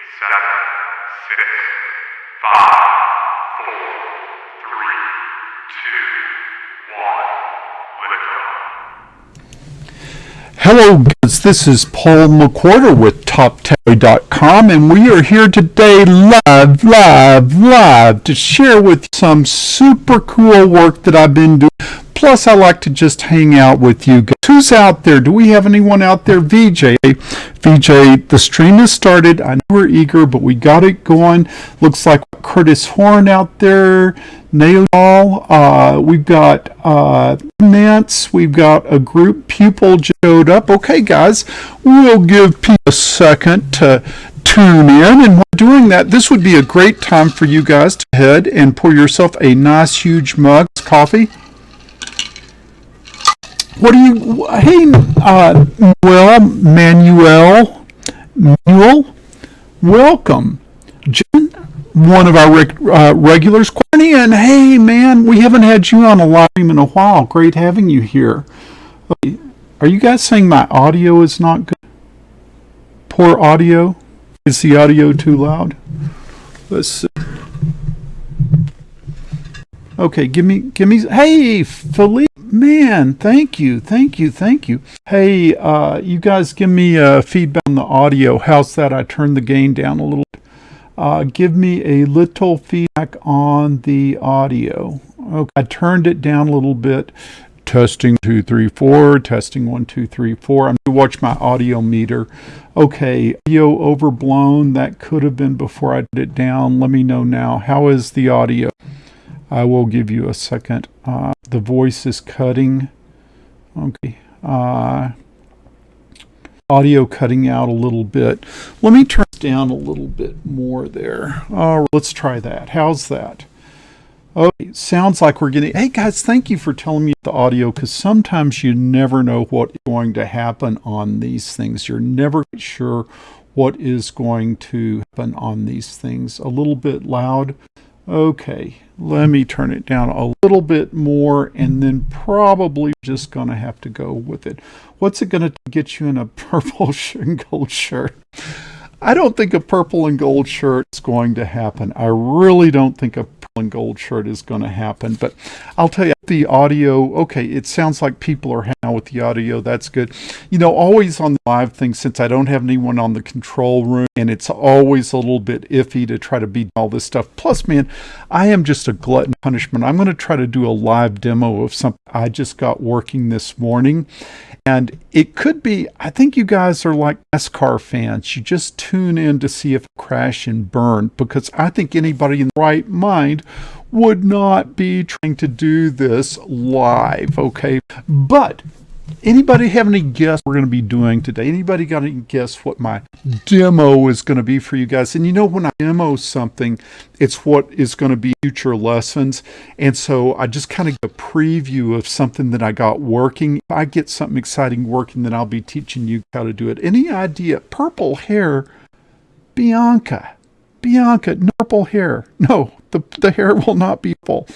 seven, six, five, four, three, two, one, liftoff. Hello guys, this is Paul McWhorter with TopToy.com, and we are here today live to share with you some super cool work that I've been doing. Plus, I like to just hang out with you guys. Who's out there? Do we have anyone out there? VJ, the stream has started. I know we're eager, but we got it going. Looks like Curtis Horn out there. Nail, we've got Nance, we've got a group. Pupil showed up. Okay, guys, we'll give people a second to tune in, and while doing that, this would be a great time for you guys to head and pour yourself a nice huge mug of coffee. What do you, hey, Manuel, welcome. Jen, one of our regulars, Courtney, and hey, man, we haven't had you on a live stream in a while. Great having you here. Are you guys saying my audio is not good? Poor audio? Is the audio too loud? Let's see. Okay, give me, hey, Philippe. Man, thank you. Hey, you guys give me feedback on the audio. How's that? I turned the gain down a little bit. Give me a little feedback on the audio. Okay, I turned it down a little bit. Testing 2 3 4. Testing 1 2 3 4. I'm going to watch my audio meter. Okay, audio overblown. That could have been before I did it down. Let me know now. How is the audio? I will give you a second. The voice is cutting. Okay. Audio cutting out a little bit. Let me turn it down a little bit more there. All right, let's try that. How's that? Okay, sounds like we're getting... Hey, guys, thank you for telling me the audio, because sometimes you never know what is going to happen on these things. You're never sure what is going to happen on these things. A little bit loud. Okay, let me turn it down a little bit more, and then probably just going to have to go with it. What's it going to get you in a purple and gold shirt? I don't think a purple and gold shirt is going to happen. I really don't think a purple and gold shirt is going to happen. But I'll tell you, the audio, okay, it sounds like people are hanging out with the audio. That's good. You know, always on the live thing, since I don't have anyone on the control room, and it's always a little bit iffy to try to beat all this stuff. Plus, man, I am just a glutton for punishment. I'm going to try to do a live demo of something I just got working this morning. And it could be, I think you guys are like NASCAR fans. You just tune in to see if it crash and burn, because I think anybody in the right mind would not be trying to do this live, okay? But anybody have any guess what we're going to be doing today? Anybody got any guess what my demo is going to be for you guys? And you know, when I demo something, it's what is going to be future lessons. And so I just kind of get a preview of something that I got working. If I get something exciting working, then I'll be teaching you how to do it. Any idea? Purple hair, Bianca, no purple hair. No, the hair will not be full.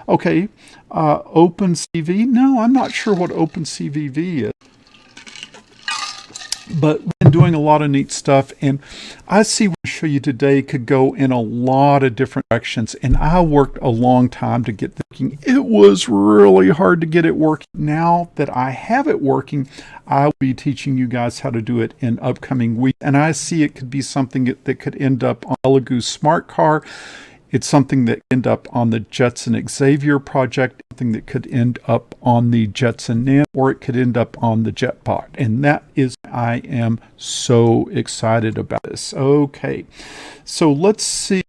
Okay, OpenCV. No, I'm not sure what OpenCVV is. But we've been doing a lot of neat stuff, and I see what I'll show you today could go in a lot of different directions, and I worked a long time to get it working. It was really hard to get it working. Now that I have it working, I'll be teaching you guys how to do it in upcoming weeks, and I see it could be something that could end up on Elegoo Smart Car. It's something that could end up on the Jetson Xavier project, something that could end up on the Jetson Nano, or it could end up on the Jetbot. And that is, I am so excited about this. Okay, so let's see.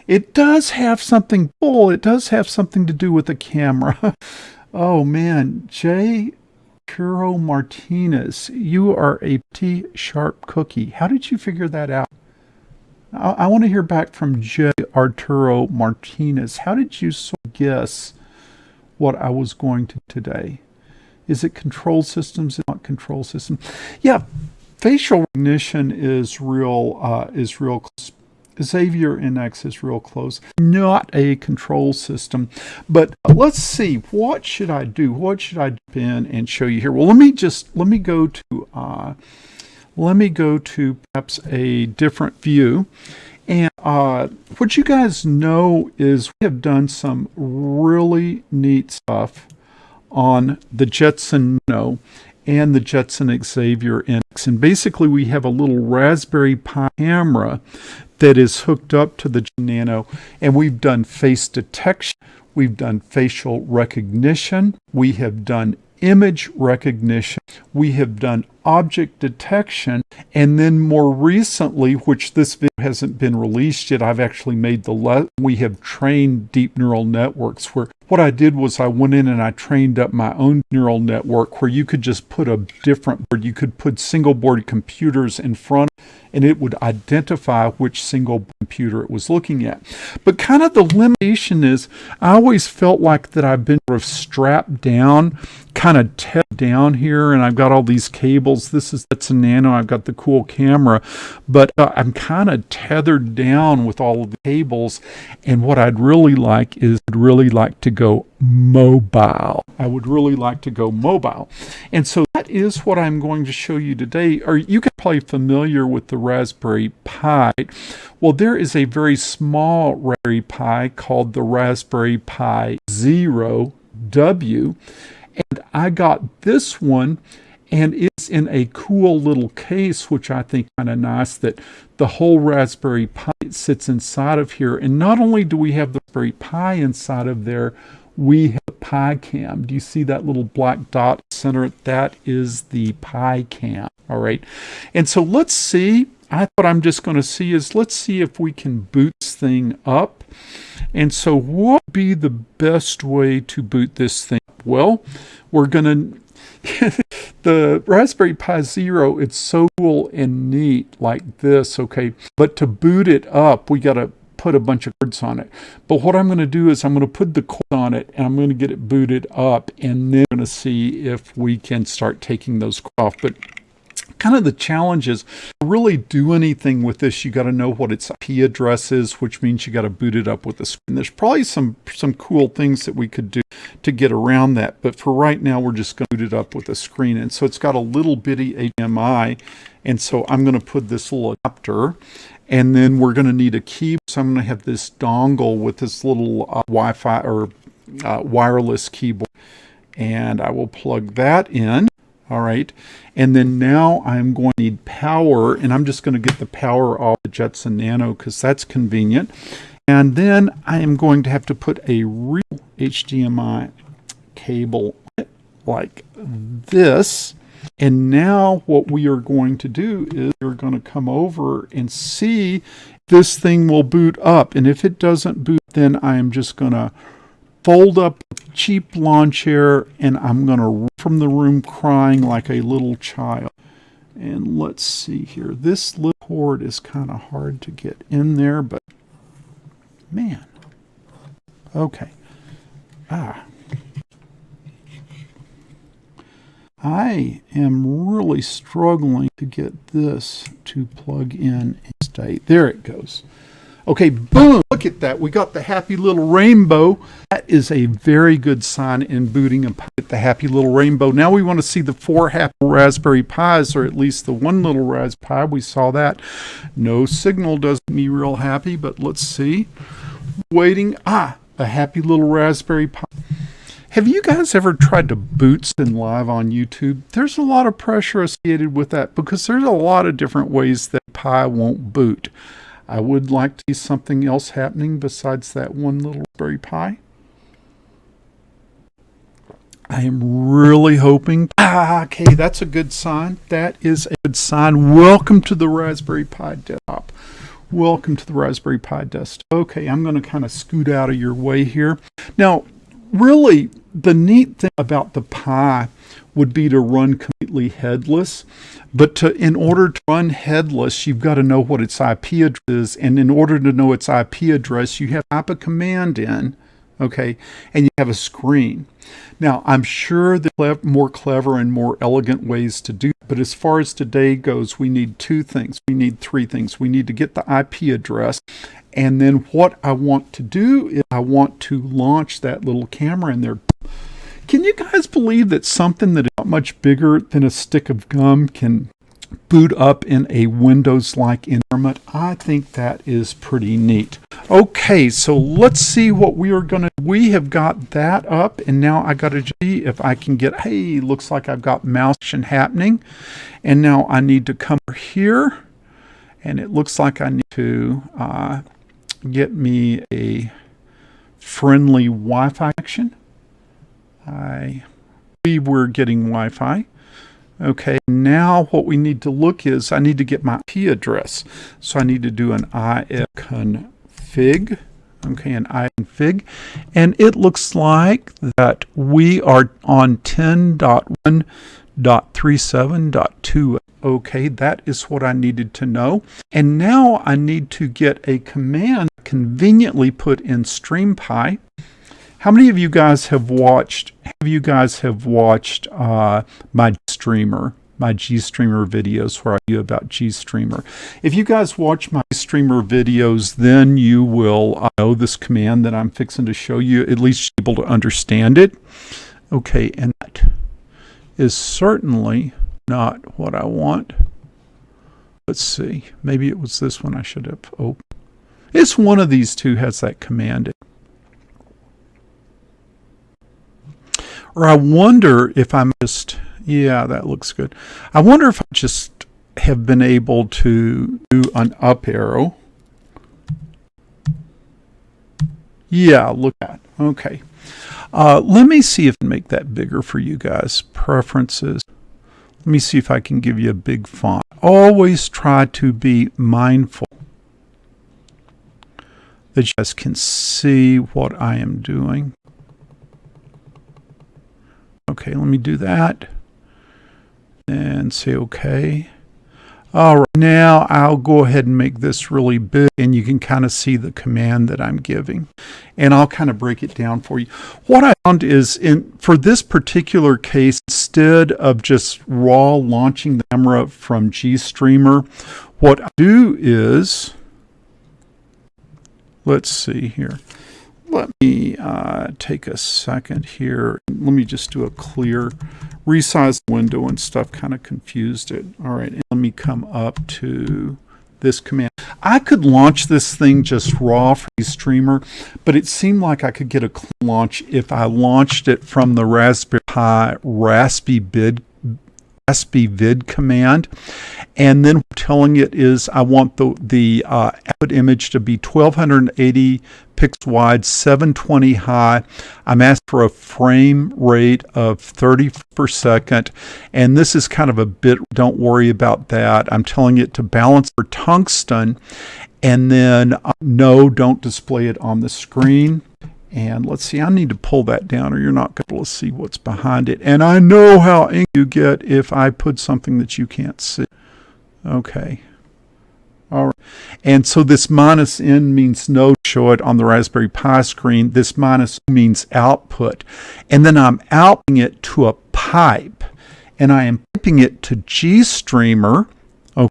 It does have something full. It does have something to do with the camera. Oh man, J. Arturo Martinez, you are a pretty sharp cookie. How did you figure that out? I want to hear back from J. Arturo Martinez. How did you sort of guess what I was going to today? Is it control systems? Is it not control system? Yeah, facial recognition is real close. Xavier NX is real close. Not a control system. But let's see. What should I do? What should I dip in and show you here? Well, let me go to let me go to perhaps a different view. And what you guys know is we have done some really neat stuff on the Jetson Nano and the Jetson Xavier Index. And basically we have a little Raspberry Pi camera that is hooked up to the Jetson Nano, and we've done face detection, we've done facial recognition, we have done image recognition, we have done object detection, and then more recently, which this video hasn't been released yet, I've actually made we have trained deep neural networks, where what I did was I went in and I trained up my own neural network where you could just put a different board, you could put single board computers in front and it would identify which single computer it was looking at. But kind of the limitation is I always felt like that I've been sort of strapped down, kind of tethered down here, and I've got all these cables. This is Jetson Nano. I've got the cool camera, but I'm kind of tethered down with all of the cables. And what I'd really like is I'd really like to go mobile. I would really like to go mobile. And so that is what I'm going to show you today. Or you can probably familiar with the Raspberry Pi. Well, there is a very small Raspberry Pi called the Raspberry Pi Zero W. And I got this one, and it's in a cool little case, which I think kind of nice that the whole Raspberry Pi sits inside of here. And not only do we have the Raspberry Pi inside of there, we have a Pi Cam. Do you see that little black dot center? That is the Pi Cam. All right. And so let's see. What I'm just going to see is let's see if we can boot this thing up. And so what would be the best way to boot this thing up? Well, we're going to the Raspberry Pi Zero, it's so cool and neat like this, okay? But to boot it up, we got to put a bunch of cords on it. But what I'm going to do is I'm going to put the cord on it and I'm going to get it booted up, and then I'm going to see if we can start taking those cords off. But kind of the challenge is to really do anything with this, you got to know what its IP address is, which means you got to boot it up with a screen. There's probably some cool things that we could do to get around that, but for right now we're just going to boot it up with a screen. And so it's got a little bitty HDMI, and so I'm going to put this little adapter, and then we're going to need a key. So I'm going to have this dongle with this little Wi-Fi or wireless keyboard, and I will plug that in. All right, and then now I'm going to need power, and I'm just going to get the power off the Jetson Nano because that's convenient. And then I am going to have to put a real HDMI cable like this. And now what we are going to do is we're going to come over and see if this thing will boot up. And if it doesn't boot, then I am just going to fold up a cheap lawn chair, and I'm going to run from the room crying like a little child. And let's see here. This little cord is kind of hard to get in there, but man. Okay. I am really struggling to get this to plug in and stay. There it goes. Okay, boom, look at that. We got the happy little rainbow. That is a very good sign in booting up the happy little rainbow. Now we want to see the 4 happy Raspberry Pis, or at least the one little Raspberry Pi. We saw that. No signal does make me real happy, but let's see. Waiting. A happy little Raspberry Pi. Have you guys ever tried to boot something live on YouTube? There's a lot of pressure associated with that because there's a lot of different ways that Pi won't boot. I would like to see something else happening besides that one little Raspberry Pi. I am really hoping. Okay, that's a good sign. That is a good sign. Welcome to the Raspberry Pi desktop. Welcome to the Raspberry Pi desktop. Okay, I'm going to kind of scoot out of your way here. Now, really, the neat thing about the Pi would be to run completely headless. But in order to run headless, you've got to know what its IP address is. And in order to know its IP address, you have to type a command in, okay, and you have a screen. Now, I'm sure there are more clever and more elegant ways to do it. But as far as today goes, we need 2 things. We need 3 things. We need to get the IP address. And then what I want to do is I want to launch that little camera in there. Can you guys believe that something that is not much bigger than a stick of gum can boot up in a Windows-like environment. I think that is pretty neat. Okay, so let's see what we are going to, we have got that up, and now I got to see if I can get, hey, looks like I've got mouse action happening. And now I need to come over here, and it looks like I need to get me a friendly Wi-Fi connection. We were getting Wi-Fi. Okay, now what we need to look is I need to get my IP address. So I need to do an ifconfig. Okay, an ifconfig. And it looks like that we are on 10.1.37.2. Okay, that is what I needed to know. And now I need to get a command conveniently put in StreamPy. How many of you guys have watched my GStreamer videos where I do about GStreamer? If you guys watch my GStreamer videos, then you will know this command that I'm fixing to show you, at least able to understand it. Okay, and that is certainly not what I want. Let's see, maybe it was this one I should have opened. It's one of these two has that command in. Or I wonder if I'm just, yeah, that looks good. I wonder if I just have been able to do an up arrow. Yeah, look at that. Okay. Let me see if I can make that bigger for you guys. Preferences. Let me see if I can give you a big font. Always try to be mindful that you guys can see what I am doing. Okay, let me do that and say okay. All right, now I'll go ahead and make this really big, and you can kind of see the command that I'm giving. And I'll kind of break it down for you. What I found is, for this particular case, instead of just raw launching the camera from GStreamer, what I do is, let's see here. Let me take a second here. Let me just do a clear, resize the window and stuff kind of confused it. All right, and let me come up to this command. I could launch this thing just raw from GStreamer, but it seemed like I could get a clean launch if I launched it from the Raspberry Pi raspivid command. And then telling it is I want the output image to be 1280 pixels wide, 720 high. I'm asking for a frame rate of 30 per second. And this is kind of a bit, don't worry about that. I'm telling it to balance for tungsten. And then no, don't display it on the screen. And let's see, I need to pull that down or you're not going to be able to see what's behind it. And I know how angry you get if I put something that you can't see. Okay. All right. And so this -N means no, show it on the Raspberry Pi screen. This -U means output. And then I'm outputting it to a pipe. And I am piping it to GStreamer. Okay.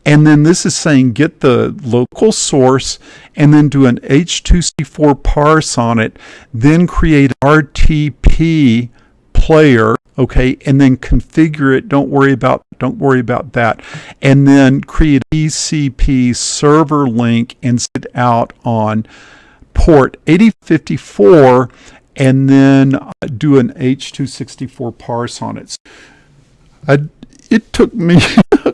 And then this is saying get the local source and then do an H.264 parse on it, then create RTP player, okay, and then configure it. Don't worry about that. And then create a TCP server link and set it out on port 8054 and then do an H.264 parse on it. It took me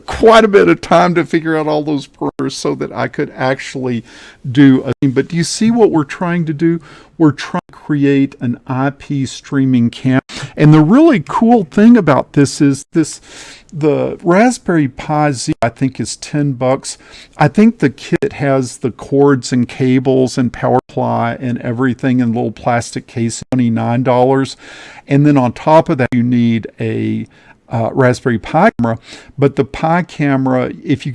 quite a bit of time to figure out all those parameters so that I could actually do a thing. But do you see what we're trying to do? We're trying to create an IP streaming camera. And the really cool thing about this is the Raspberry Pi Z, I think, is $10. I think the kit has the cords and cables and power supply and everything in a little plastic case, $29. And then on top of that, you need a Raspberry Pi camera, but the Pi camera, if you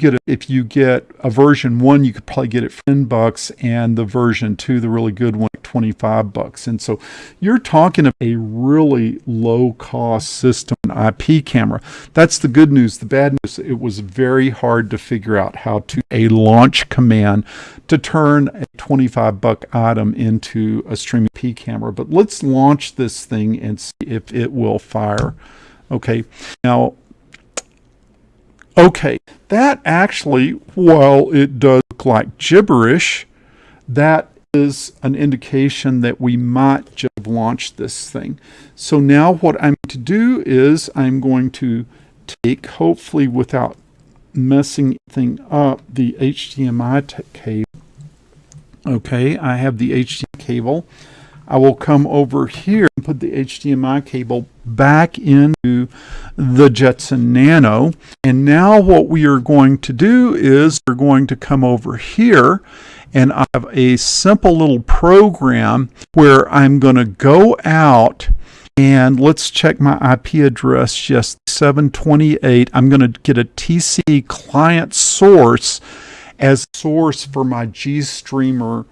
get a version 1, you could probably get it for $10, and the version 2, the really good one, $25. And so you're talking about a really low cost system, an IP camera. That's the good news. The bad news, it was very hard to figure out how to a launch command to turn a $25 item into a streaming IP camera. But let's launch this thing and see if it will fire. Okay, now, Okay, that actually, while it does look like gibberish, that is an indication that we might just have launched this thing. So now what I'm going to do is I'm going to take, hopefully without messing anything up, the HDMI cable. Okay, I have the HDMI cable. I will come over here and put the HDMI cable back into the Jetson Nano. And now what we are going to do is we're going to come over here, and I have a simple little program where I'm going to go out and let's check my IP address, just 728. I'm going to get a TCP client source as a source for my GStreamer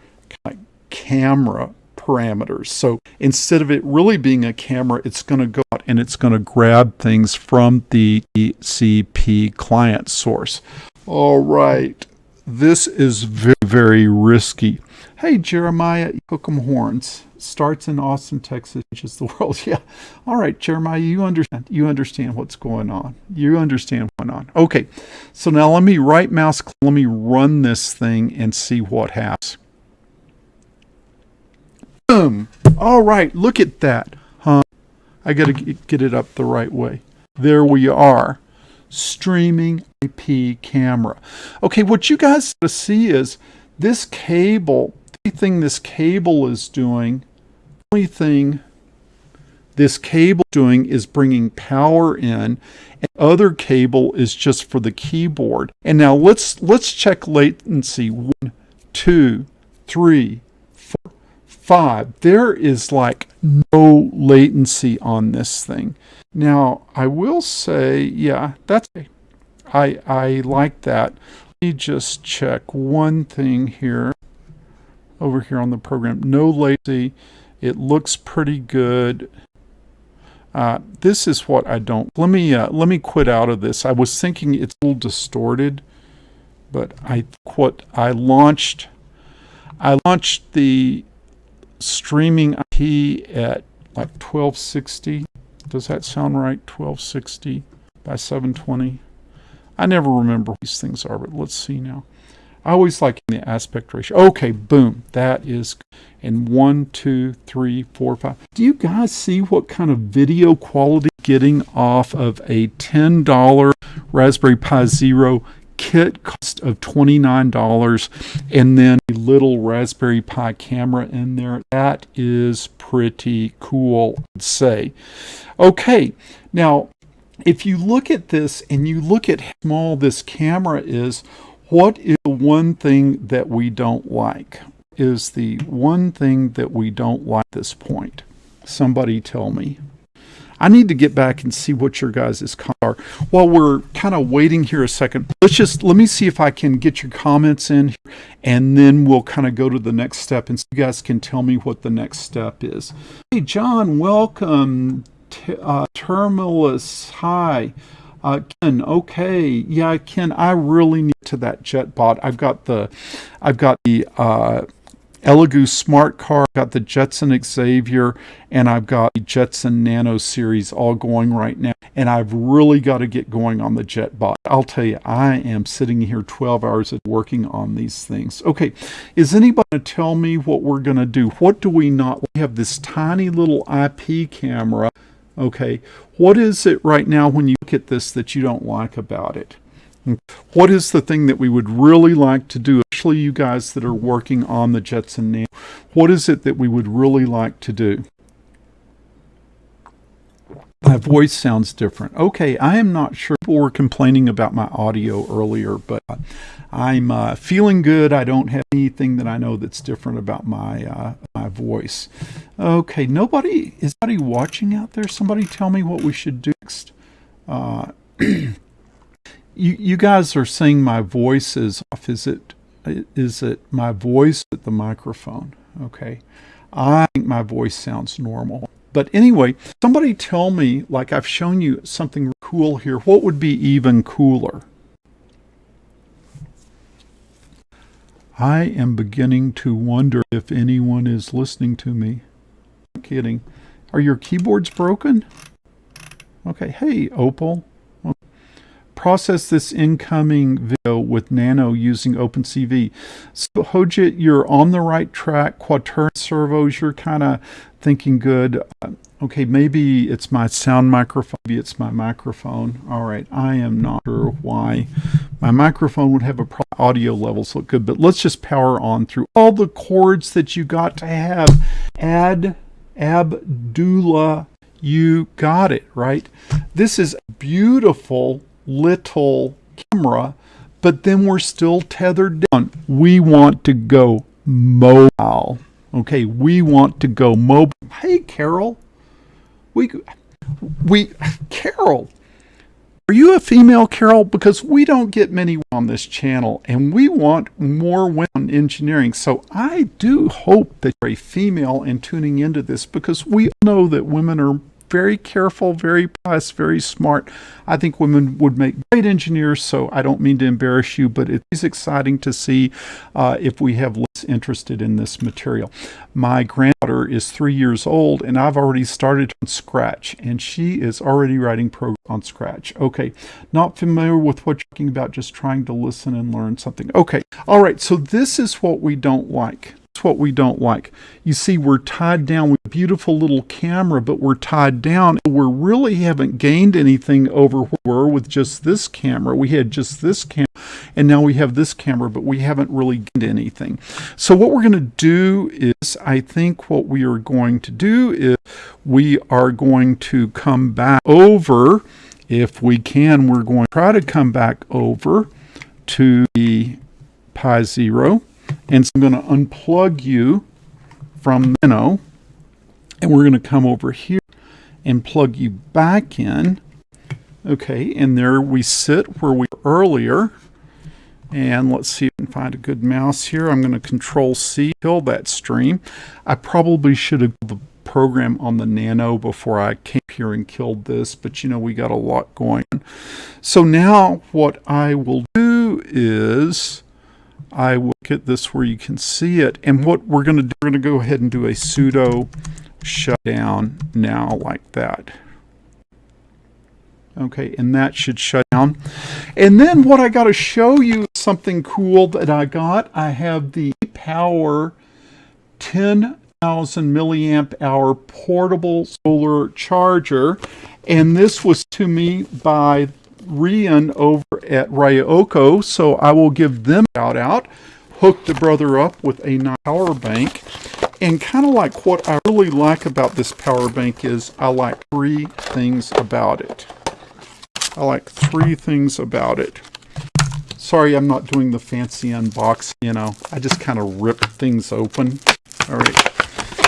camera parameters. So instead of it really being a camera, it's going to go out and it's going to grab things from the TCP client source. All right. This is very, very risky. Hey, Jeremiah, Hook 'em Horns. Starts in Austin, Texas, changes the world. Yeah. All right, Jeremiah, you understand. You understand what's going on. You understand what's going on. Okay. So now let me right mouse click. Let me run this thing and see what happens. Boom. All right. Look at that. Huh? I got to get it up the right way. There we are. Streaming IP camera. Okay, what you guys got to see is this cable, the only thing this cable is doing, is bringing power in, and other cable is just for the keyboard. And now let's check latency. 1, 2, 3, 4, 5. There is like no latency on this thing. Now, I will say, yeah, that's I like that. Let me just check one thing here. Over here on the program, no latency. It looks pretty good. This is what I don't. Let me quit out of this. I was thinking it's a little distorted, but I launched the streaming IP at like 1260. Does that sound right? 1260 by 720. I never remember what these things are, but let's see now. I always like the aspect ratio. Okay, boom. That is in 1, 2, 3, 4, 5. Do you guys see what kind of video quality getting off of a $10 Raspberry Pi Zero kit cost of $29 and then a little Raspberry Pi camera in there? That is pretty cool, I'd say. Okay, now if you look at this and you look at how small this camera is, what is the one thing that we don't like? Is the one thing that we don't like at this point? Somebody tell me. I need to get back and see what your guys' comments are. While we're kind of waiting here a second, let me see if I can get your comments in here, and then we'll kind of go to the next step, and so you guys can tell me what the next step is. Hey, John, welcome. Terminalus, hi. Ken, okay, yeah, Ken, I really need to that JetBot. I've got the Elegoo Smart Card, I've got the Jetson Xavier, and I've got the Jetson Nano series all going right now. And I've really got to get going on the JetBot. I'll tell you, I am sitting here 12 hours a day working on these things. Okay, is anybody going to tell me what we're going to do? What do we not? We have this tiny little IP camera. Okay, what is it right now when you look at this that you don't like about it? What is the thing that we would really like to do, especially you guys that are working on the Jetson Nano? What is it that we would really like to do? My voice sounds different. Okay, I am not sure. People were complaining about my audio earlier, but I'm feeling good. I don't have anything that I know that's different about my voice. Okay, is anybody watching out there? Somebody tell me what we should do next. You guys are saying my voice is off. Is it my voice at the microphone? Okay, I think my voice sounds normal. But anyway, somebody tell me, like I've shown you something cool here, what would be even cooler? I am beginning to wonder if anyone is listening to me. I'm kidding. Are your keyboards broken? Okay, hey, Opal. process this incoming video with Nano using OpenCV. So Hojit, you're on the right track. Quaternion servos, you're kind of thinking good. Okay, maybe it's my sound microphone, maybe it's my microphone. All right, I am not sure why my microphone would have a audio levels look good, but let's just power on through all the chords that you got to have. Abdullah, you got it, right? This is a beautiful little camera, but then we're still tethered down. We want to go mobile. Okay, we want to go mobile. Hey, Carol. Carol, are you a female, Carol? Because we don't get many on this channel, and we want more women in engineering. So I do hope that you're a female and tuning into this, because we know that women are very careful, very pious, very smart. I think women would make great engineers, so I don't mean to embarrass you, but it's exciting to see if we have less interested in this material. My granddaughter is 3 years old, and I've already started on Scratch, and she is already writing programs on Scratch. Okay, not familiar with what you're talking about, just trying to listen and learn something. Okay, all right, so this is what we don't like. What we don't like. You see, we're tied down with a beautiful little camera, but we're tied down. We really haven't gained anything over where we were with just this camera. We had just this camera, and now we have this camera, but we haven't really gained anything. So what we're going to do is, I think what we are going to do is we are going to come back over, if we can, we're going to try to come back over to the Pi Zero. And so I'm going to unplug you from Nano, and we're going to come over here and plug you back in. Okay, and there we sit where we were earlier. And let's see if I can find a good mouse here. I'm going to Control-C, kill that stream. I probably should have killed the program on the Nano before I came here and killed this, but you know, we got a lot going on. So now what I will do is I will get this where you can see it. And what we're going to do, we're going to go ahead and do a pseudo shutdown now, like that. Okay, and that should shut down. And then what I got to show you is something cool that I got. I have the Power 10,000 milliamp hour portable solar charger. And this was to me by Rian over at Ryoko, so I will give them a shout out. Hooked the brother up with a nice power bank, and kind of like what I really like about this power bank is I like three things about it. Sorry, I'm not doing the fancy unbox, you know, I just kind of rip things open. All right,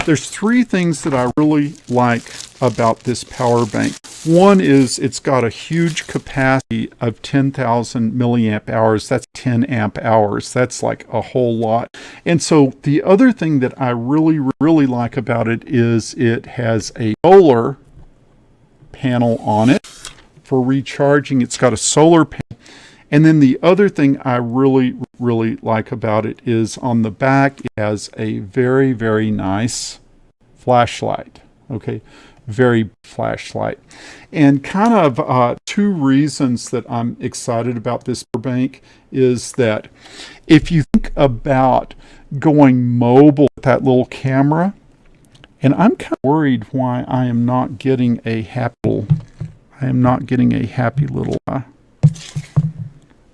there's three things that I really like about this power bank. One is it's got a huge capacity of 10,000 milliamp hours. That's 10 amp hours. That's like a whole lot. And so the other thing that I really like about it is it has a solar panel on it for recharging. It's got a solar panel. And then the other thing I really like about it is on the back, it has a very nice flashlight. Okay, very flashlight. And kind of two reasons that I'm excited about this power bank is that if you think about going mobile with that little camera, and I'm kind of worried why I am not getting a happy little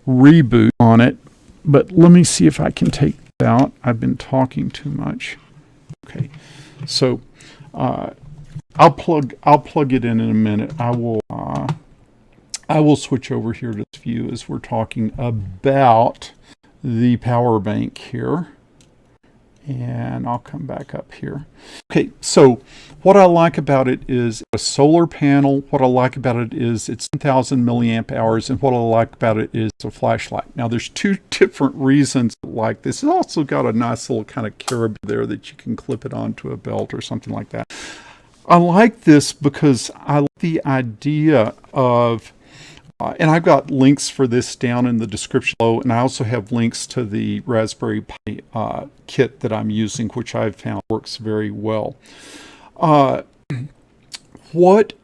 reboot on it, but let me see if I can take it out. I've been talking too much. Okay, so I'll plug it in a minute. I will switch over here to this view as we're talking about the power bank here. And I'll come back up here. Okay, so what I like about it is a solar panel. What I like about it is it's 10,000 milliamp hours. And what I like about it is a flashlight. Now, there's two different reasons I like this. It's also got a nice little kind of carabiner there that you can clip it onto a belt or something like that. I like this because I like the idea of and I've got links for this down in the description below, and I also have links to the Raspberry Pi kit that I'm using, which I've found works very well. What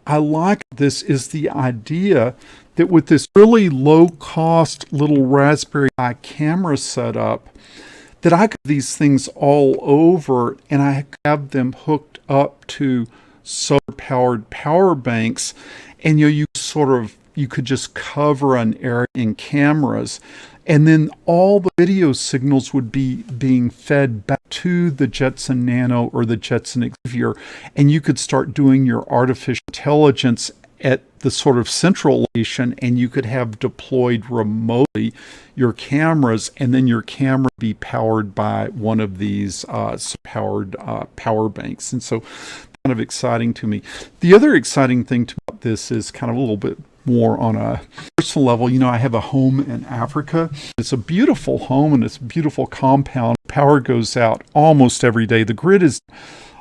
I like this is the idea that with this really low cost little Raspberry Pi camera setup, that I could have these things all over and I have them hooked up to solar powered power banks, and you could just cover an area in cameras, and then all the video signals would be being fed back to the Jetson Nano or the Jetson Xavier, and you could start doing your artificial intelligence at the sort of central location, and you could have deployed remotely your cameras, and then your camera be powered by one of these powered power banks. And so kind of exciting to me. The other exciting thing about this is kind of a little bit more on a personal level. You know, I have a home in Africa. It's a beautiful home and it's a beautiful compound. Power goes out almost every day. The grid is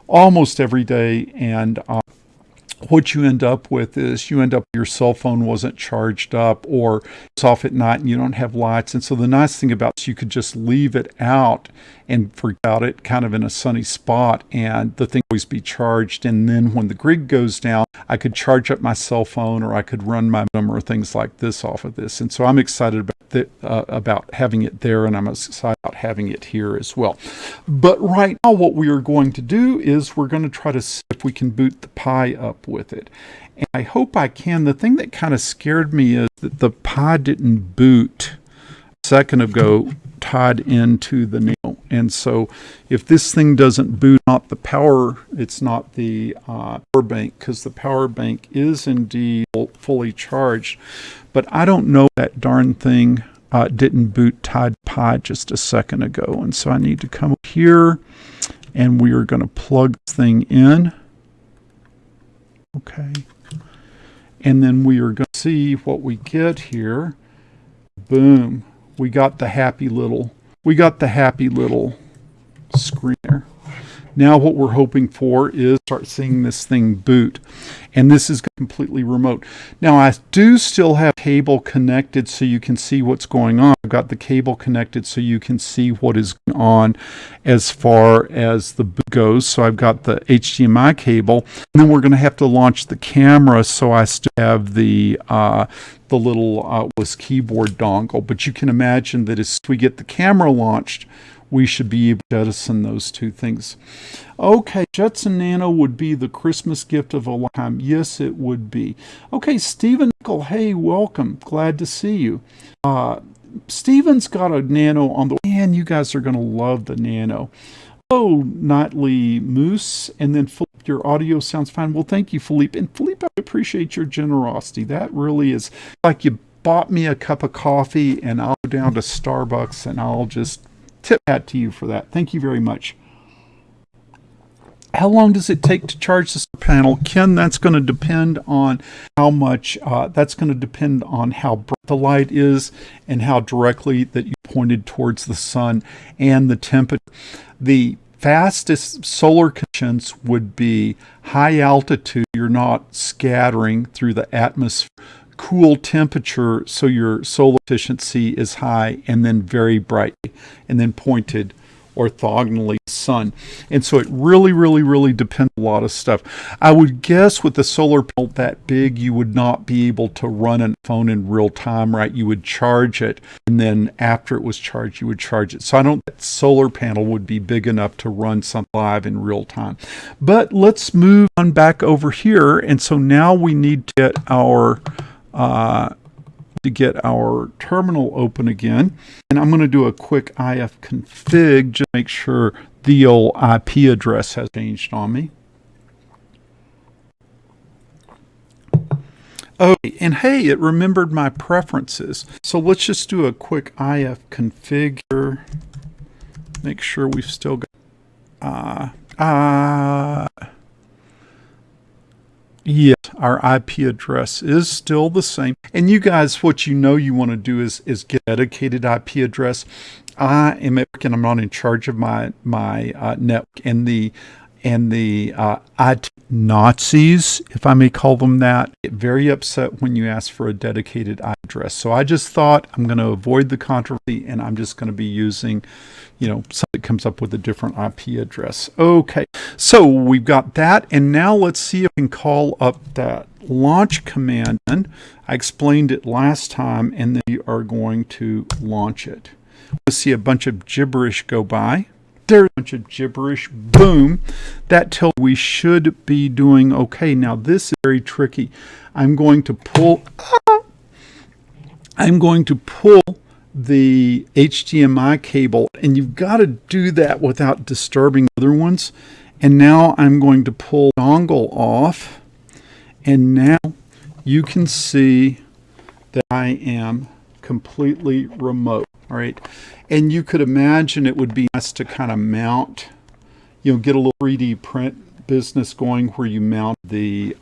almost every day, and what you end up with is your cell phone wasn't charged up, or it's off at night and you don't have lights. And so the nice thing about this, you could just leave it out and forget about it kind of in a sunny spot, and the thing will always be charged. And then when the grid goes down, I could charge up my cell phone, or I could run my modem or things like this off of this. And so I'm excited about having it there, and I'm excited about having it here as well. But right now what we are going to do is we're going to try to see if we can boot the Pi up with it. And I hope I can. The thing that kind of scared me is that the Pi didn't boot a second ago tied into the Nano. And so if this thing doesn't boot, it's not the power bank, because the power bank is indeed fully charged. But I don't know that darn thing didn't boot tied Pi just a second ago. And so I need to come here, and we are going to plug this thing in. Okay. And then we are going to see what we get here. Boom. We got the happy little screen there. Now what we're hoping for is start seeing this thing boot. And this is completely remote. Now I do still have cable connected so you can see what's going on. I've got the cable connected so you can see what is going on as far as the boot goes. So I've got the HDMI cable. And then we're going to have to launch the camera, so I still have the little keyboard dongle. But you can imagine that as we get the camera launched, we should be able to jettison those two things. Okay, Jetson Nano would be the Christmas gift of a lifetime. Yes, it would be. Okay, Stephen Nickel, hey, welcome. Glad to see you. Stephen's got a Nano on the way. Man, you guys are going to love the Nano. Hello, Nightly Moose. And then Philippe, your audio sounds fine. Well, thank you, Philippe. And Philippe, I appreciate your generosity. That really is like you bought me a cup of coffee, and I'll go down to Starbucks and I'll just tip hat to you for that. Thank you very much. How long does it take to charge the solar panel? Ken, that's going to depend on how much, that's going to depend on how bright the light is and how directly that you pointed towards the sun and the temperature. The fastest solar conditions would be high altitude. You're not scattering through the atmosphere. Cool temperature, so your solar efficiency is high, and then very bright, and then pointed orthogonally to the sun. And so it really, really, really depends on a lot of stuff. I would guess with the solar panel that big, you would not be able to run a phone in real time, right? You would charge it, and then after it was charged, you would charge it. So I don't think that solar panel would be big enough to run something live in real time. But let's move on back over here. And so now we need to get our terminal open again, and I'm going to do a quick if config just to make sure the old IP address has changed on me. Okay, and hey, it remembered my preferences. So let's just do a quick if config here. Make sure we've still got yes, our IP address is still the same. And you guys, what you want to do is get a dedicated IP address. I am at work and I'm not in charge of my network. And the the IT Nazis, if I may call them that, get very upset when you ask for a dedicated IP address. So I just thought I'm going to avoid the controversy, and I'm just going to be using, something that comes up with a different IP address. Okay, so we've got that, and now let's see if we can call up that launch command. I explained it last time, and then we are going to launch it. We'll see a bunch of gibberish go by. There's a bunch of gibberish. Boom. That tells me we should be doing okay. Now this is very tricky. I'm going to pull the HDMI cable, and you've got to do that without disturbing other ones. And now I'm going to pull the dongle off, and now you can see that I am completely remote. All right, and you could imagine it would be nice to kind of mount, get a little 3D print business going where you mount the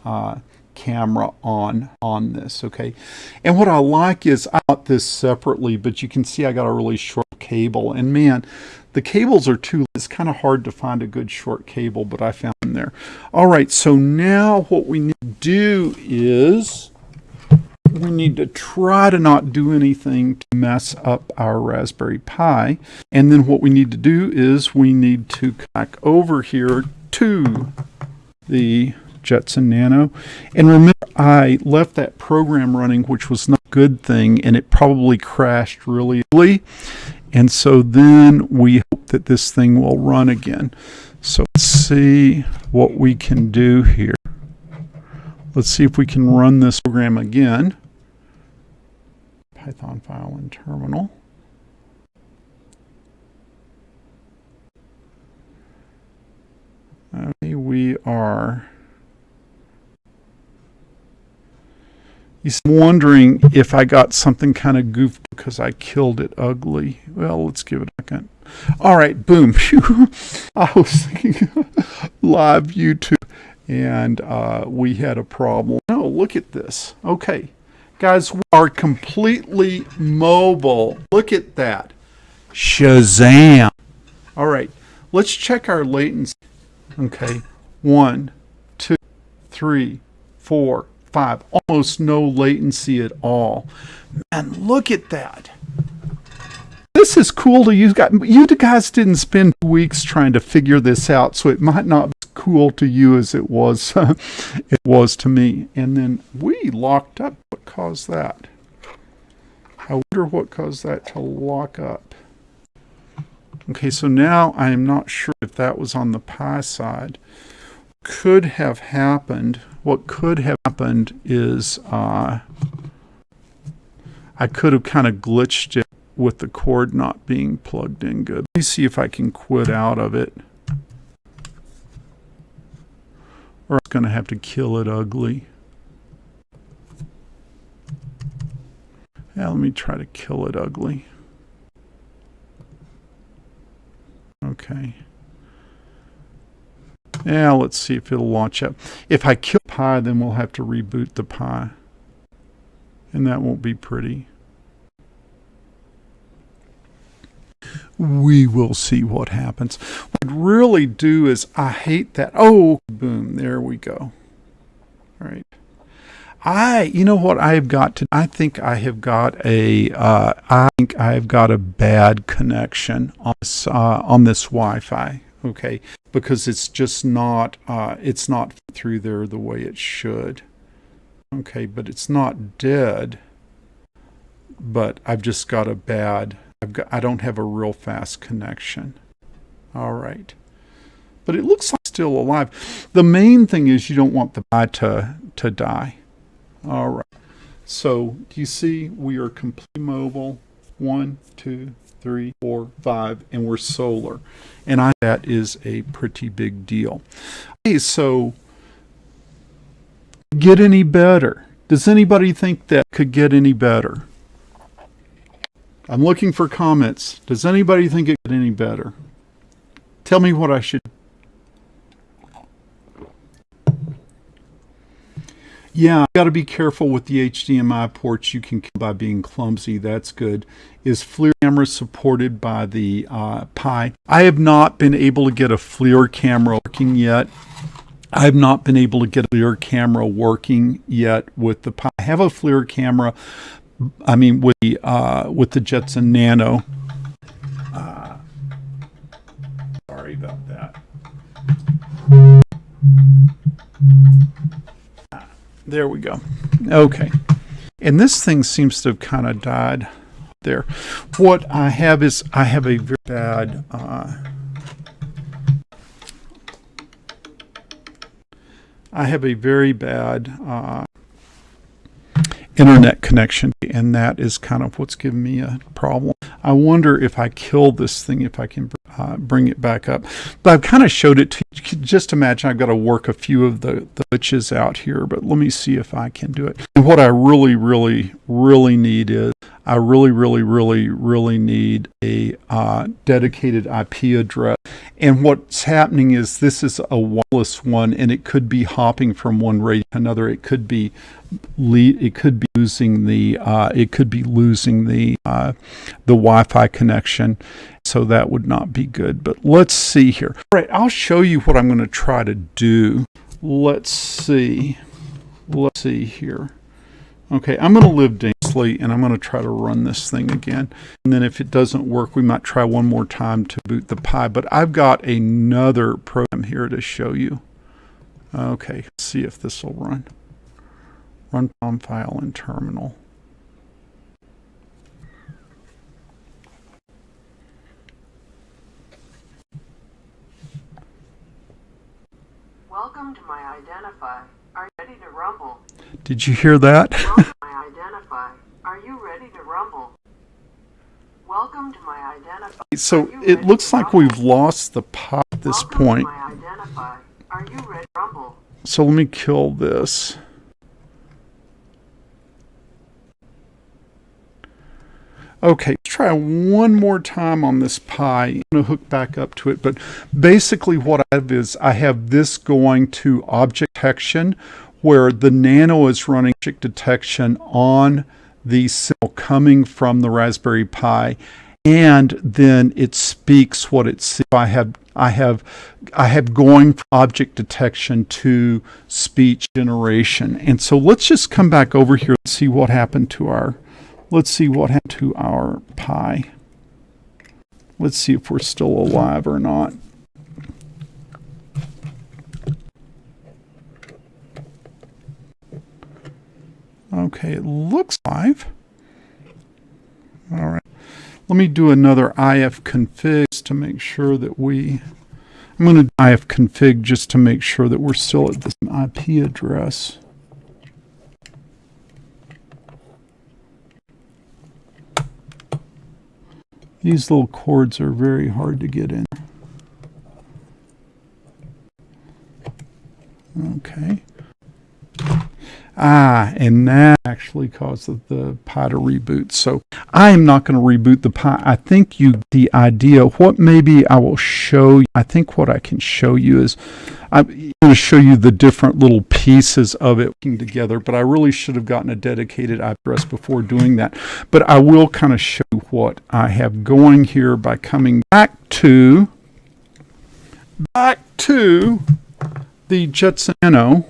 camera on this. Okay, and what I like is I bought this separately, but you can see I got a really short cable, and man, the cables are too. It's kind of hard to find a good short cable, but I found them there. All right, so now what we need to do is we need to try to not do anything to mess up our Raspberry Pi. And then what we need to do is we need to come back over here to the Jetson Nano. And remember, I left that program running, which was not a good thing, and it probably crashed really early. And so then we hope that this thing will run again. So let's see what we can do here. Let's see if we can run this program again. Python file in terminal. Okay, we are. I'm wondering if I got something kind of goofed because I killed it ugly. Well, let's give it a second. All right, boom. I was thinking live YouTube, and we had a problem. No, look at this. Okay. Guys, we are completely mobile. Look at that. Shazam. All right, let's check our latency. Okay, 1, 2, 3, 4, 5. Almost no latency at all. And look at that. This is cool to use. You guys didn't spend weeks trying to figure this out, so it might not be cool to you as it was to me. And then we locked up. What caused that? I wonder what caused that to lock up. Okay, so now I am not sure if that was on the Pi side. Could have happened. What could have happened is I could have kind of glitched it with the cord not being plugged in good. Let me see if I can quit out of it. Or I'm going to have to kill it ugly. Yeah, let me try to kill it ugly. Okay. Yeah, let's see if it'll launch up. If I kill Pi, then we'll have to reboot the Pi. And that won't be pretty. We will see what happens. What I'd really do is, I hate that. Oh, boom, there we go. All right. You know what I've got to, I think I have got a bad connection on this Wi-Fi. Okay. Because it's just not, it's not through there the way it should. Okay. But it's not dead. But I've just got a bad, I don't have a real fast connection. All right. But it looks like it's still alive. The main thing is you don't want the Pi to die. All right. So do you see we are completely mobile? 1, 2, 3, 4, 5, and we're solar. And that is a pretty big deal. Okay, so get any better? Does anybody think that could get any better? I'm looking for comments. Does anybody think it could get any better? Tell me what I should. Yeah, got to be careful with the HDMI ports. You can kill by being clumsy. That's good. Is FLIR camera supported by the Pi? I have not been able to get a FLIR camera working yet. I have not been able to get a FLIR camera working yet with the Pi. I have a FLIR camera. I mean, with the Jetson Nano. Sorry about that. There we go. Okay. And this thing seems to have kind of died there. What I have is I have a very bad internet connection, and that is kind of what's giving me a problem. I wonder if I kill this thing, if I can bring it back up. But I've kind of showed it to you. Just imagine I've got to work a few of the glitches out here, but let me see if I can do it. And what I really, really, really need is I really, really, really, really need a dedicated IP address. And what's happening is this is a wireless one, and it could be hopping from one radio to another. It could be losing the Wi-Fi connection. So that would not be good. But let's see here. All right, I'll show you what I'm going to try to do. Let's see here. Okay, I'm going to live dangerously, and I'm going to try to run this thing again. And then if it doesn't work, we might try one more time to boot the Pi. But I've got another program here to show you. Okay, let's see if this will run. Run POM file in terminal. Welcome to my Identify. Are you ready to rumble? Did you hear that? Welcome to my Identify. Are you ready to rumble? Welcome to my Identify. So it looks like we've lost the Pi at this point. Welcome to my Identify. Are you ready to rumble? So let me kill this. Okay, let's try one more time on this Pi. I'm going to hook back up to it, but basically what I have is I have this going to object detection, where the Nano is running object detection on the signal coming from the Raspberry Pi, and then it speaks what it sees. I have going from object detection to speech generation. And so let's just come back over here and see what happened to our Pi. Let's see if we're still alive or not. Okay, it looks live. All right. Let me do another ifconfig to make sure that I'm going to do ifconfig just to make sure that we're still at this IP address. These little cords are very hard to get in. Okay. And that actually caused the Pi to reboot. So I am not going to reboot the Pi. I think the idea, what maybe I will show you, I think what I can show you is, I'm going to show you the different little pieces of it working together, but I really should have gotten a dedicated IP address before doing that. But I will kind of show you what I have going here by coming back to the Jetson Nano.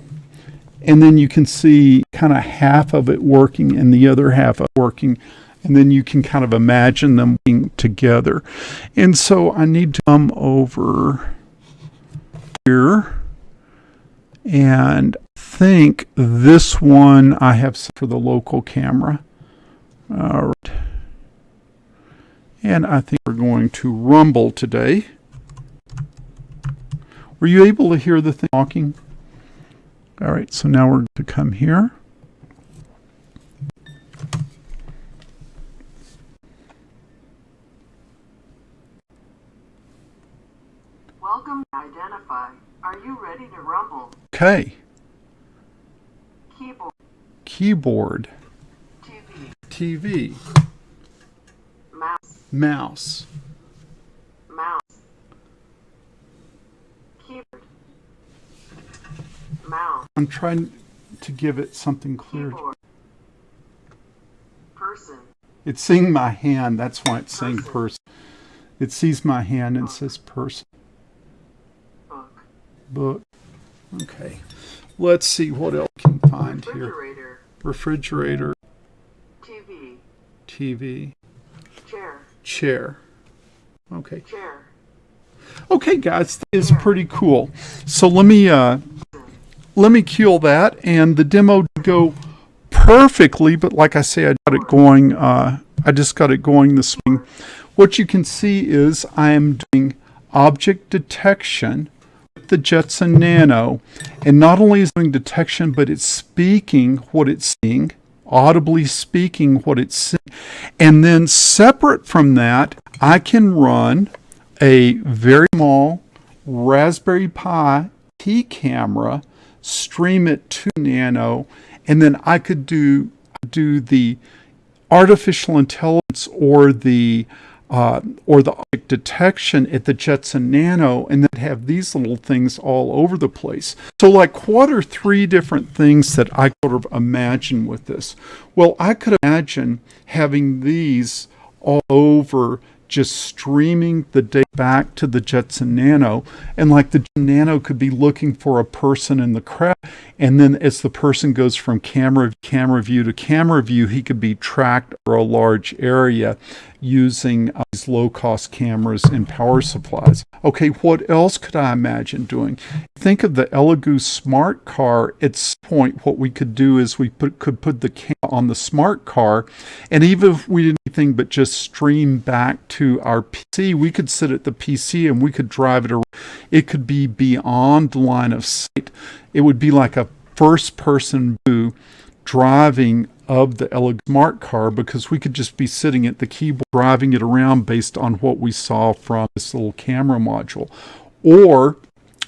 And then you can see kind of half of it working and the other half of it working. And then you can kind of imagine them being together. And so I need to come over here. And I think this one I have set for the local camera. All right. And I think we're going to rumble today. Were you able to hear the thing talking? All right, so now we're going to come here. Welcome to Identify. Are you ready to rumble? Okay. Keyboard. TV. Mouse. Keyboard. Mouse. I'm trying. to give it something clear. Keyboard. Person. It's seeing my hand. That's why it's saying person. It sees my hand and says person. Book. Book. Okay. Let's see what else we can find here. Refrigerator. Refrigerator. TV. TV. Chair. Chair. Okay. Chair. Okay, guys, that is pretty cool. So let me kill that, and the demo didn't go perfectly, but like I say, I got it going. I just got it going this morning. What you can see is I am doing object detection with the Jetson Nano, and not only is it doing detection, but it's speaking what it's seeing, audibly speaking what it's seeing, and then separate from that, I can run a very small Raspberry Pi T camera, stream it to Nano, and then I could do the artificial intelligence or the object detection at the Jetson Nano, and then have these little things all over the place. So like, what are 3 different things that I could sort of imagine with this? Well, I could imagine having these all over, just streaming the data back to the Jetson Nano, and like the Nano could be looking for a person in the crowd, and then as the person goes from camera view to camera view, he could be tracked over a large area using these low-cost cameras and power supplies. Okay, what else could I imagine doing? Think of the Elegoo smart car. At some point, what we could do is we could put the camera on the smart car, and even if we didn't do anything but just stream back to our PC, we could sit at the PC and we could drive it around. It could be beyond line of sight. It would be like a first-person view driving of the Elegoo smart car, because we could just be sitting at the keyboard driving it around based on what we saw from this little camera module. Or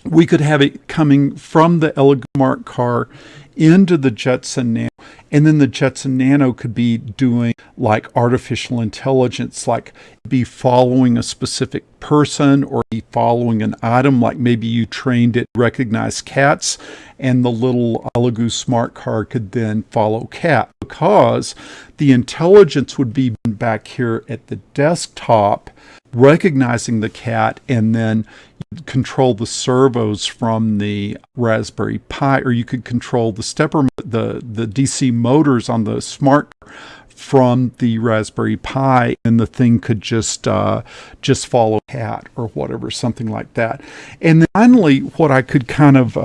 we could have it coming from the Elegoo smart car into the Jetson Nano, and then the Jetson Nano could be doing like artificial intelligence, like be following a specific person or be following an item, like maybe you trained it to recognize cats, and the little Elegoo smart car could then follow cat, because the intelligence would be back here at the desktop recognizing the cat, and then control the servos from the Raspberry Pi, or you could control the the DC motors on the smart from the Raspberry Pi, and the thing could just follow cat or whatever, something like that. And then finally, what I could kind of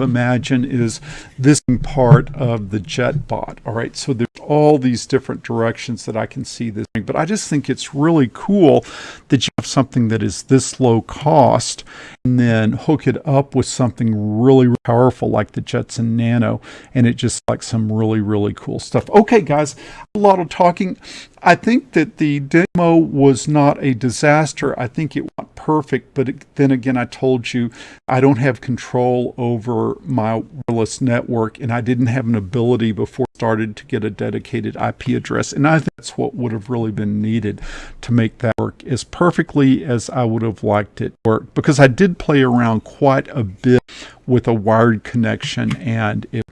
imagine is this being part of the JetBot. All right, so there's all these different directions that I can see this, but I just think it's really cool that you have something that is this low cost, and then hook it up with something really powerful like the Jetson Nano, and it just like some really, really cool stuff. Okay, guys, a lot of talking. I think that the demo was not a disaster. I think it went perfect, but then again, I told you I don't have control over my wireless network, and I didn't have an ability before I started to get a dedicated IP address, and I think that's what would have really been needed to make that work as perfectly as I would have liked it to work, because I did play around quite a bit with a wired connection, and it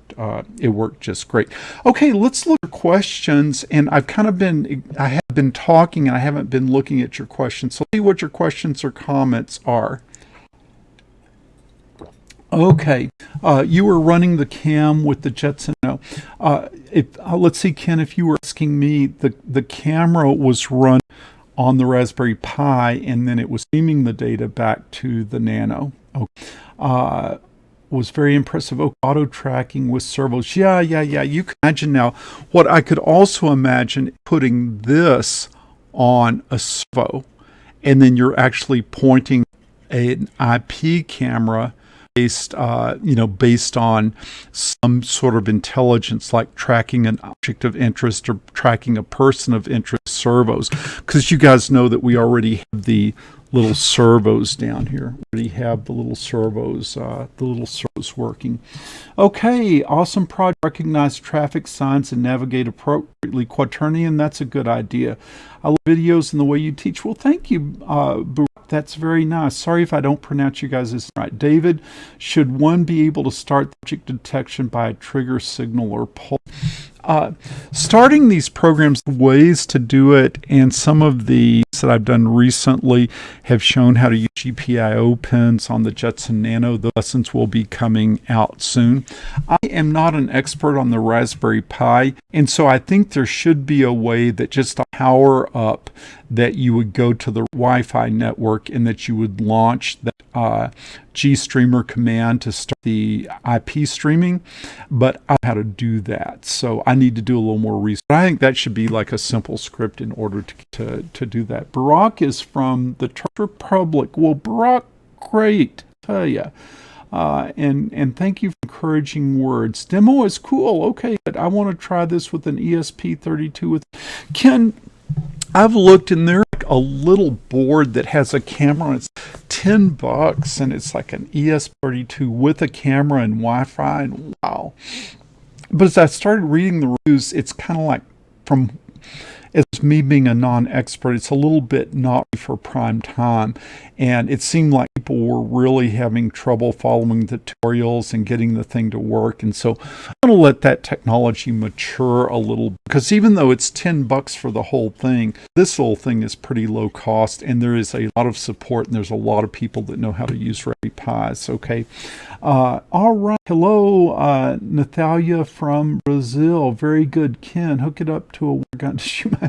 worked just great. Okay, let's look at questions, and I have been talking and I haven't been looking at your questions, so see what your questions or comments are. Okay, you were running the cam with the Jetson Nano. Let's see, Ken, if you were asking me, the camera was run on the Raspberry Pi, and then it was streaming the data back to the Nano. Okay. Was very impressive. Oh, auto tracking with servos. Yeah. You can imagine now. What I could also imagine putting this on a servo, and then you're actually pointing an IP camera based on some sort of intelligence, like tracking an object of interest or tracking a person of interest, servos. Because you guys know that we already have the little servos down here. We already have the little servos working. Okay, awesome project. Recognize traffic signs and navigate appropriately. Quaternion, that's a good idea. I love videos and the way you teach. Well, thank you, Barack. That's very nice. Sorry if I don't pronounce you guys' right. David, should one be able to start object detection by a trigger signal or pulse? Starting these programs, ways to do it, and some of the that I've done recently have shown how to use GPIO pins on the Jetson Nano. The lessons will be coming out soon. I am not an expert on the Raspberry Pi, and so I think there should be a way that just to power up that you would go to the Wi-Fi network and that you would launch that GStreamer command to start the IP streaming, but I don't know how to do that. So I need to do a little more research. I think that should be like a simple script in order to do that. Barack is from the Czech Republic. Well, Barack, great, I tell you. And thank you for encouraging words. Demo is cool. Okay, but I want to try this with an ESP32 with Ken. I've looked in there a little board that has a camera. It's $10 and it's like an ESP32 with a camera and Wi-Fi, and wow. But as I started reading the reviews, it's kind of like, from as me being a non-expert, it's a little bit not for prime time, and it seemed like people were really having trouble following the tutorials and getting the thing to work. And so I'm going to let that technology mature a little, because even though it's $10 for the whole thing, this whole thing is pretty low cost, and there is a lot of support, and there's a lot of people that know how to use Raspberry Pis. Okay. All right. Hello, Natalia from Brazil. Very good, Ken. Hook it up to a gun to shoot my...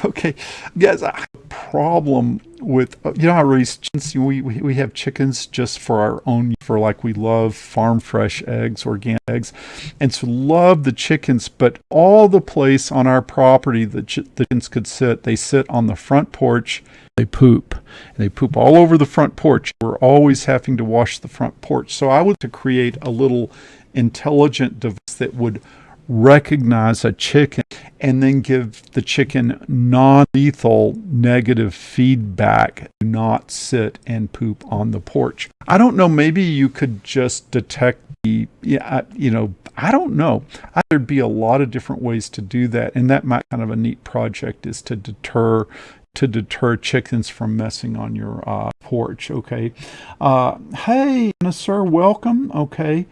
Okay, guys, I have a problem with, I raise chickens. We have chickens just for our own, for like we love farm fresh eggs, organic eggs, and so love the chickens, but all the place on our property the chickens could sit, they sit on the front porch. They poop. And they poop all over the front porch. We're always having to wash the front porch. So I would to create a little intelligent device that would recognize a chicken and then give the chicken non-lethal negative feedback. Do not sit and poop on the porch. I don't know. Maybe you could just detect the, I don't know. There'd be a lot of different ways to do that. And that might kind of a neat project, is to deter chickens from messing on your porch. Okay. Hey, sir, welcome. Okay.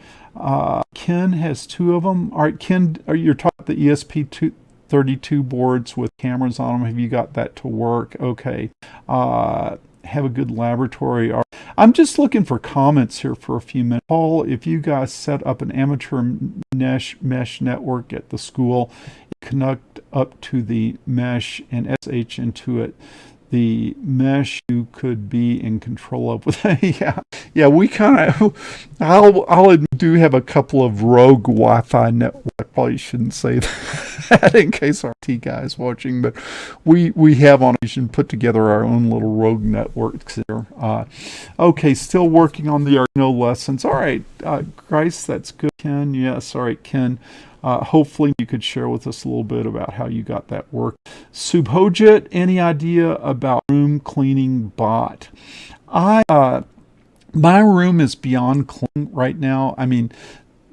Ken has two of them. All right, Ken, you're talking about the ESP32 boards with cameras on them. Have you got that to work? Okay. Have a good laboratory. All right. I'm just looking for comments here for a few minutes. Paul, if you guys set up an amateur mesh network at the school, connect up to the mesh and SH into it, the mesh you could be in control of with yeah, we kind of, I'll do have a couple of rogue Wi-Fi networks. I probably shouldn't say that in case our T guys watching, but we have on occasion put together our own little rogue networks there. Okay, still working on the Arduino lessons. All right, Grace, that's good. Ken, yes, all right, Ken. Hopefully you could share with us a little bit about how you got that work. Subhojit, any idea about room cleaning bot? My room is beyond clean right now. I mean,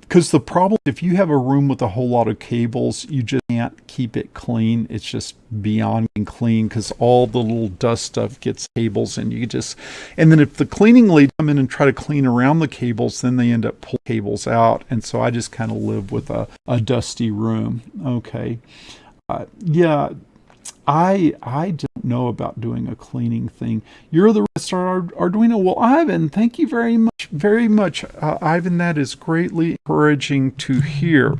because the problem, if you have a room with a whole lot of cables, you just can't keep it clean. It's just beyond being clean, because all the little dust stuff gets cables, and and then if the cleaning lady come in and try to clean around the cables, then they end up pulling cables out. And so I just kind of live with a dusty room. Okay. Yeah. I don't know about doing a cleaning thing. You're the rest of Arduino. Well, Ivan, thank you very much, Ivan. That is greatly encouraging to hear.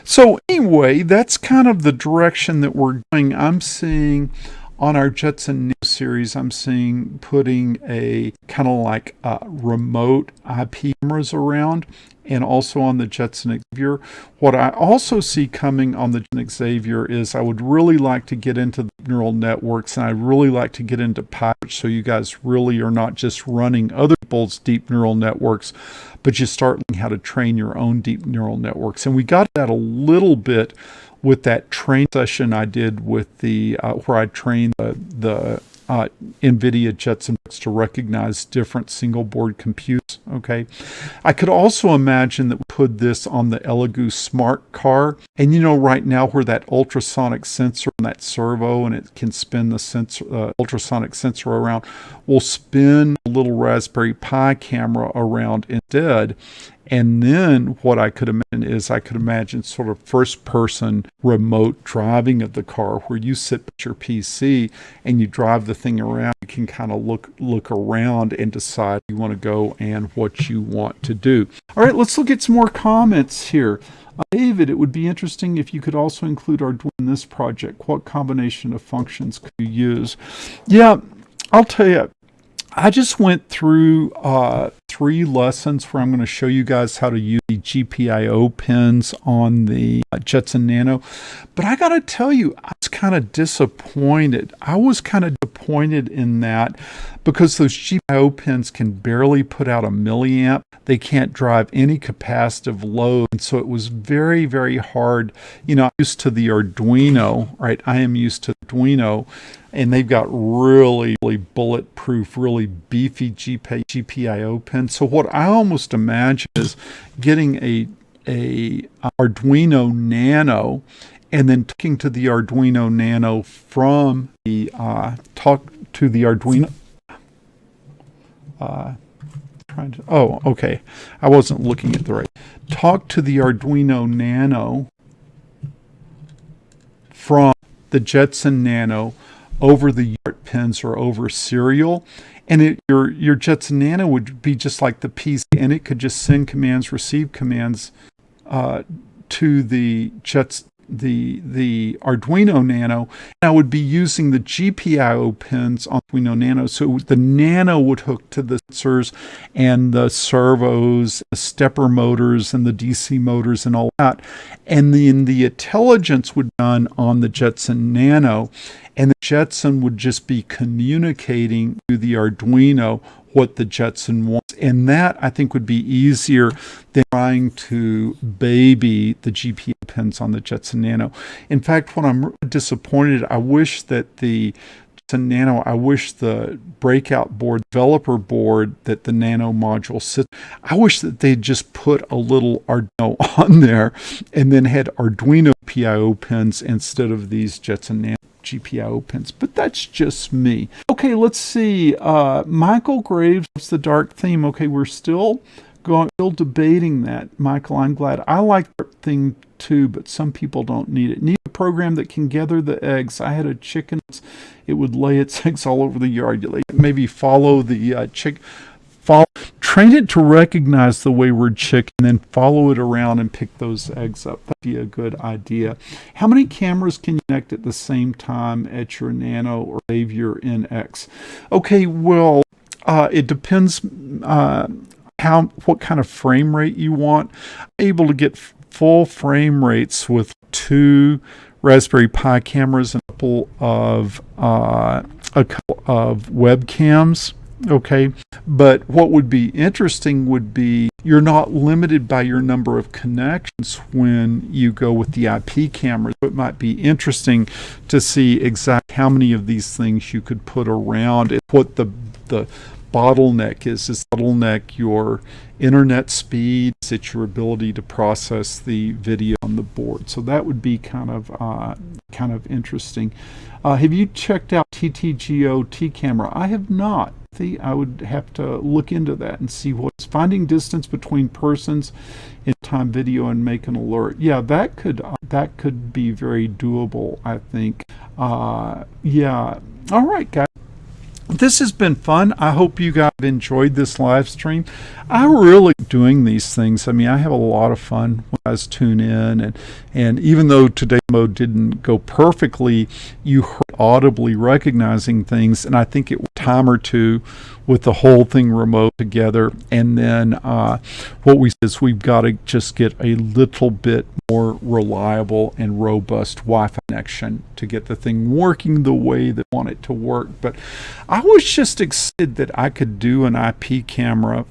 So anyway, that's kind of the direction that we're going. I'm seeing on our Jetson Nano series, I'm seeing putting a kind of like remote IP cameras around, and also on the Jetson Xavier. What I also see coming on the Jetson Xavier is I would really like to get into the neural networks, and I'd really like to get into PyTorch, so you guys really are not just running other people's deep neural networks, but you start learning how to train your own deep neural networks. And we got that a little bit with that train session I did with the where I trained the NVIDIA Jetson to recognize different single board computers. Okay, I could also imagine that we put this on the Elegoo smart car, and right now where that ultrasonic sensor and that servo and it can spin the sensor, ultrasonic sensor around, will spin a little Raspberry Pi camera around instead. And then what I could imagine is sort of first-person remote driving of the car where you sit at your PC and you drive the thing around. You can kind of look around and decide where you want to go and what you want to do. All right, let's look at some more comments here. David, it would be interesting if you could also include Arduino in this project. What combination of functions could you use? Yeah, I'll tell you. I just went through 3 lessons where I'm going to show you guys how to use the GPIO pins on the Jetson Nano. But I got to tell you, I was kind of disappointed. In that because those GPIO pins can barely put out a milliamp. They can't drive any capacitive load. And so it was very, very hard. I'm used to the Arduino, right? I am used to Arduino. And they've got really, really bulletproof, really beefy GPIO pins. So what I almost imagine is getting a Arduino Nano and then talking to the Arduino Nano from the Arduino. Okay. I wasn't looking at the right. Talk to the Arduino Nano from the Jetson Nano over the UART pins or over serial, and your Jetson Nano would be just like the PC, and it could just send commands, receive commands to the Arduino Nano. And I would be using the GPIO pins on Arduino Nano, so the Nano would hook to the sensors and the servos, the stepper motors and the DC motors and all that, and then the intelligence would be done on the Jetson Nano. And the Jetson would just be communicating to the Arduino what the Jetson wants. And that, I think, would be easier than trying to baby the GPIO pins on the Jetson Nano. In fact, when I'm really disappointed, I wish that the Jetson Nano, I wish the breakout board, developer board that the Nano module sits, I wish that they'd just put a little Arduino on there and then had Arduino GPIO pins instead of these Jetson Nano GPIO pins, but that's just me. Okay, let's see. Michael Graves, what's the dark theme? Okay, we're still debating that. Michael, I'm glad. I like that thing too, but some people don't need it. Need a program that can gather the eggs. I had a chicken. It would lay its eggs all over the yard. Maybe follow the train it to recognize the wayward chicken, and then follow it around and pick those eggs up. That'd be a good idea. How many cameras can you connect at the same time at your Nano or your NX? Okay, well, it depends what kind of frame rate you want. I'm able to get full frame rates with 2 Raspberry Pi cameras and a couple of webcams. Okay, but what would be interesting would be you're not limited by your number of connections when you go with the IP cameras. It might be interesting to see exactly how many of these things you could put around and what the bottleneck is. Is bottleneck your internet speed? Is it your ability to process the video on the board? So that would be kind of interesting. Have you checked out TTGO T camera? I have not. I would have to look into that and see what's finding distance between persons in time video and make an alert. Yeah, that could be very doable, I think. Yeah. All right, guys. This has been fun. I hope you guys enjoyed this live stream. I really doing these things. I mean, I have a lot of fun when you guys tune in, and even though today's mode didn't go perfectly, you heard audibly recognizing things, and I think it was a time or two with the whole thing remote together. And then what we said is we've got to just get a little bit more reliable and robust Wi-Fi connection to get the thing working the way that we want it to work. But I was just excited that I could do an IP camera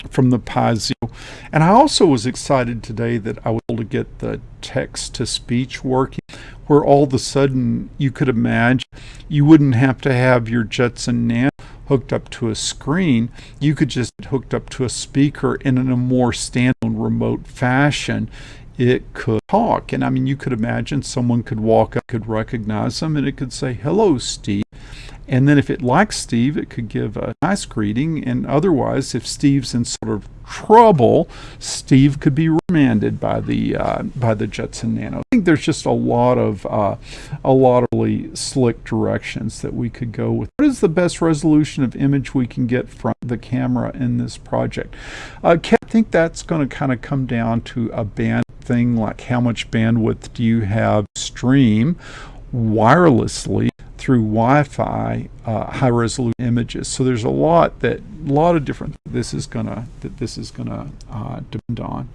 from the Pi Zero. And I also was excited today that I was able to get the text to speech working. where all of a sudden you could imagine you wouldn't have to have your Jetson Nano hooked up to a screen. You could just get hooked up to a speaker, and in a more standalone remote fashion it could talk. And I mean, you could imagine someone could walk up, could recognize them, and it could say, "Hello, Steve." And then if it likes Steve, it could give a nice greeting. And otherwise, if Steve's in sort of trouble, Steve could be remanded by the Jetson Nano. I think there's just a lot of really slick directions that we could go with. What is the best resolution of image we can get from the camera in this project? I think that's going to kind of come down to a band thing, like how much bandwidth do you have stream wirelessly through Wi-Fi high resolution images. So there's a lot of different this is gonna depend on.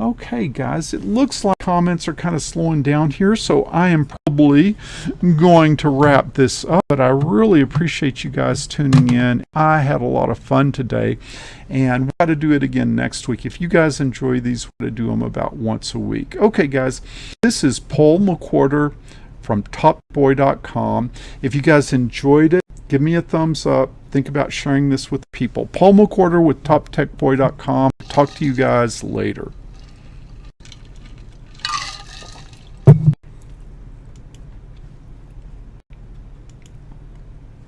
Okay, guys, it looks like comments are kind of slowing down here, so I am probably going to wrap this up. But I really appreciate you guys tuning in. I had a lot of fun today, and we'll try to do it again next week. If you guys enjoy these, we'll do them about once a week. Okay, guys, this is Paul McWhorter from topboy.com. If you guys enjoyed it, give me a thumbs up. Think about sharing this with people. Paul McWhorter with toptechboy.com. Talk to you guys later.